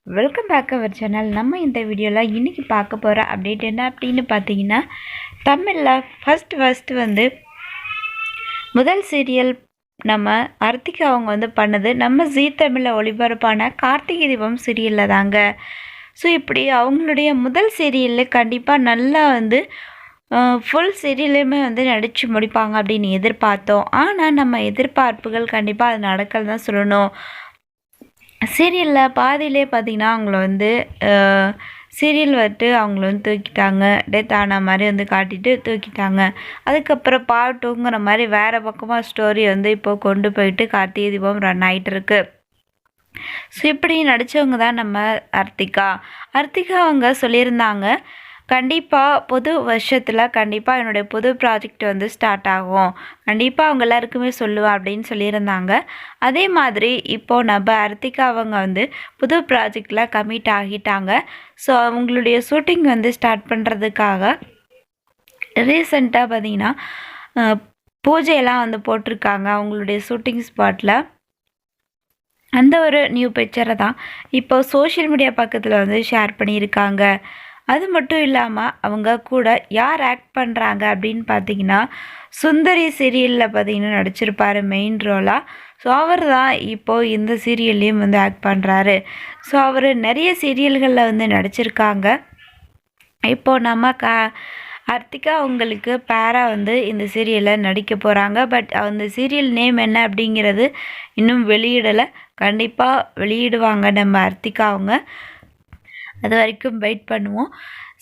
Welcome back our channel. நம்ம இந்த வீடியோவில் இன்றைக்கி பார்க்க போகிற அப்டேட் என்ன அப்படின்னு பார்த்தீங்கன்னா, தமிழில் ஃபஸ்ட்டு வந்து முதல் சீரியல் நம்ம அர்த்திகா அவங்க பண்ணது நம்ம ஜீ தமிழில் ஒளிபரப்பான கார்த்திகை தீபம் சீரியலில் தாங்க. ஸோ இப்படி அவங்களுடைய முதல் சீரியலில் கண்டிப்பாக நல்லா ஃபுல் சீரியலுமே நடித்து முடிப்பாங்க அப்படின்னு எதிர்பார்த்தோம். ஆனால் நம்ம எதிர்பார்ப்புகள் கண்டிப்பாக அது நடக்கல் தான் சொல்லணும். சீரியலில் பாதியிலே பார்த்திங்கன்னா அவங்கள சீரியல் அவங்கள தூக்கிட்டாங்க. டெத் ஆன மாதிரி காட்டிட்டு தூக்கிட்டாங்க. அதுக்கப்புறம் பாட்டுங்கிற மாதிரி வேறு பக்கமாக ஸ்டோரி இப்போது கொண்டு போயிட்டு கார்த்திகை தீபம் ரன் ஆகிட்டு இருக்கு. ஸோ இப்படி நடித்தவங்க தான் நம்ம அர்த்திகா அவங்க சொல்லியிருந்தாங்க, கண்டிப்பாக புது வருஷத்தில் கண்டிப்பாக என்னுடைய புது ப்ராஜெக்ட் ஸ்டார்ட் ஆகும், கண்டிப்பாக அவங்க எல்லாருக்குமே சொல்லுவேன் அப்படின்னு சொல்லியிருந்தாங்க. அதே மாதிரி இப்போது நம்ம அர்த்திகா அவங்க புது ப்ராஜெக்டில் கமிட் ஆகிட்டாங்க. ஸோ அவங்களுடைய ஷூட்டிங் ஸ்டார்ட் பண்ணுறதுக்காக ரீசெண்டாக பார்த்திங்கன்னா பூஜையெல்லாம் போட்டிருக்காங்க அவங்களுடைய ஷூட்டிங் ஸ்பாட்டில். அந்த ஒரு நியூ பிக்சரை தான் இப்போ சோஷியல் மீடியா பக்கத்தில் ஷேர் பண்ணியிருக்காங்க. அது மட்டும் இல்லாமல் அவங்க கூட யார் ஆக்ட் பண்ணுறாங்க அப்படின்னு பார்த்தீங்கன்னா, சுந்தரி சீரியலில் பார்த்தீங்கன்னா நடிச்சிருப்பார் மெயின் ரோலாக. ஸோ அவர் தான் இப்போது இந்த சீரியல்லையும் ஆக்ட் பண்ணுறாரு. ஸோ அவர் நிறைய சீரியல்களில் நடிச்சிருக்காங்க. இப்போது நம்ம அர்த்திகா அவங்களுக்கு பேராக இந்த சீரியலில் நடிக்க போகிறாங்க. பட் அந்த சீரியல் நேம் என்ன அப்படிங்கிறது இன்னும் வெளியிடலை. கண்டிப்பாக வெளியிடுவாங்க நம்ம அர்த்திகா அவங்க. அது வரைக்கும் வெயிட் பண்ணுவோம்.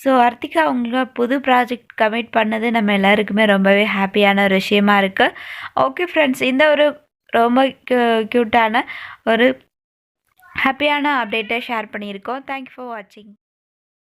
ஸோ அர்த்திகா அவங்க புது ப்ராஜெக்ட் கமிட் பண்ணது நம்ம எல்லாருக்குமே ரொம்பவே ஹாப்பியான ஒரு விஷயமா இருக்குது. ஓகே ஃப்ரெண்ட்ஸ், இந்த ஒரு ரொம்ப க்யூட்டான ஒரு ஹாப்பியான அப்டேட்டை ஷேர் பண்ணியிருக்கோம். தேங்க்யூ ஃபார் வாட்சிங்.